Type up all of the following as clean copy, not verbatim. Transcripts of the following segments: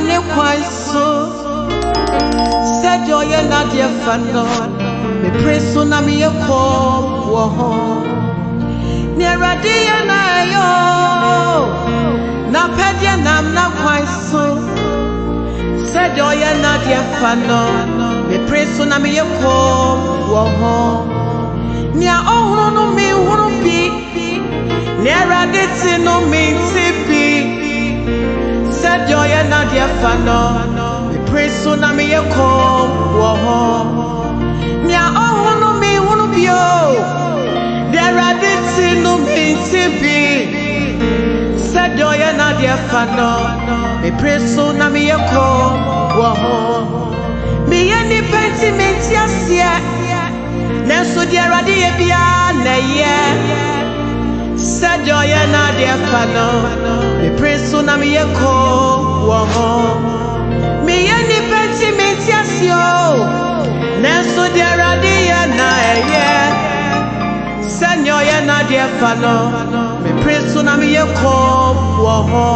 nam ne kwan so. Said yo ye na dear fano. Me pray so na me ye ko wo ho. Near dia na yo. Na pedia nam na kwan so. Said yo ye na dear fano. Me pray so na me ye ko wo ho. Nia ohuru no me huru bi. Near diti no me tipi. Said yo ye na dear fano. Me pray so na me ye ko wo ho. Nia ohuru no me huru bi o. Near diti no me tipi. Said yo ye na dear fano. Me pray so na me ye ko wo ho. Me ye ni penti me tiasia. Nenso dia rade ye bia na ye. Said yo ye na dear fano. Me pray so na me ye ko wo ho. Me ye ni penti me tiasio. Nenso dia rade ye na ye. Said yo ye na dear fano. Me pray so na me ye ko wo ho.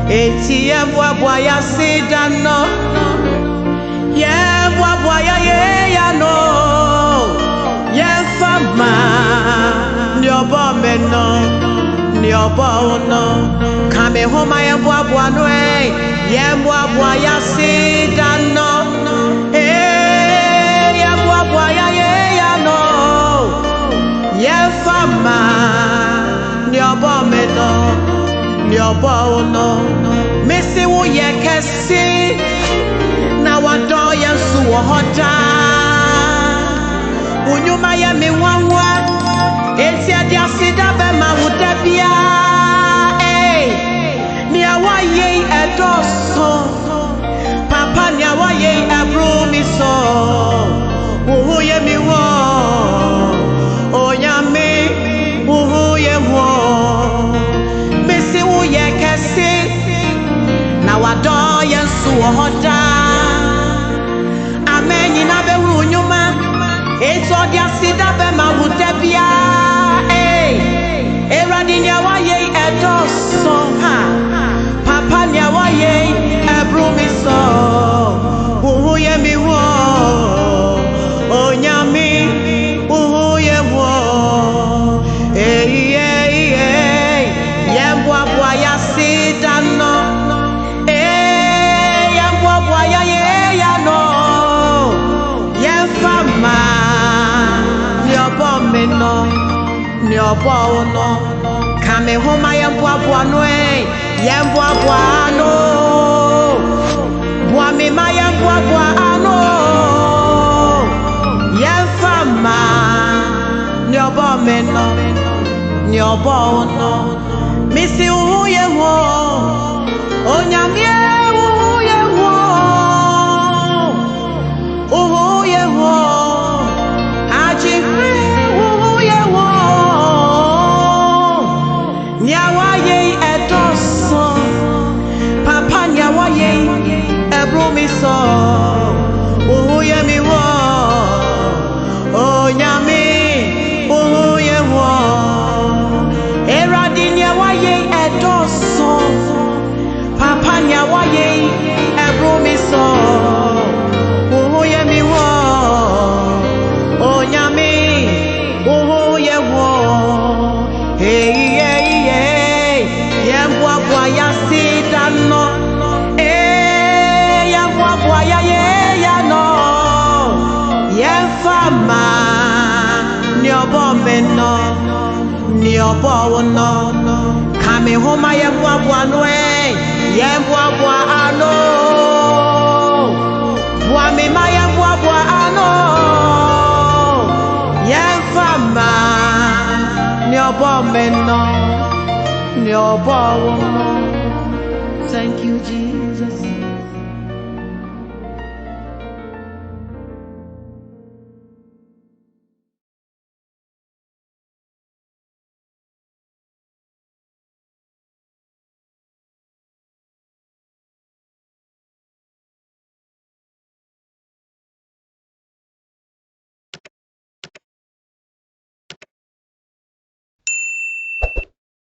Eti ye bwa ya sidano. Ye bwa ya ye ya no. Ye fama ni obo me no. Ni obo no. Kame homa ye bwa no e. Ye bwa ya sidano. Ye bwa ya ye ya no. Ye fama ni obo me no. Ni obo no. Missy wo ye kesi. Na wado ye su wo hoda. Unyuma ye mi wanwa. Eti adi asida be ma wuda bia. Ni awa ye edoso. Papa ni awa ye ebru mi so. Uhu ye mi wo. Onyame. Uhu ye wo. Missy wo ye kesi. Na wado ye su wo hoda. Amen na be wu nyuma. Eto dia sida be ma wuda bia. Eradi nya wa ye edoso ha. Papa nya wa ye ebru mi so. Uhu ye mi wo. Onyami uhu ye wo. Ye bwa ya sida no. Ye bwa ya ye ya no. Ye fama ni obo me no. Ni obo no. Kame homa ye bwa no e. Ye bwa no. Bwa me ma ye bwa no. Ye fama ni obo me no. Ni obo no. Missy uhu ye wo. Onyame uhu ye wo. Uhu ye wo. Aji uhu ye wo. Nyawa ye edoso. Papa nyawa ye ebru mi so. Uhu ye mi wo. Onyame uhu ye wo. Eradi nyawa ye edoso. Papa nyawa ye ebru mi so. Uhu ye mi wo. Onyame uhu ye wo. Ye bwa ya sidano. Ye bwa ya ye ya no. Ye fama ni obo me no. Ni obo no. Kame homa ye bwa no e. Ye bwa ano. Bwa me ma ye bwa ano. Ye fama ni obo me no. Ni obo no. Thank you, Jesus.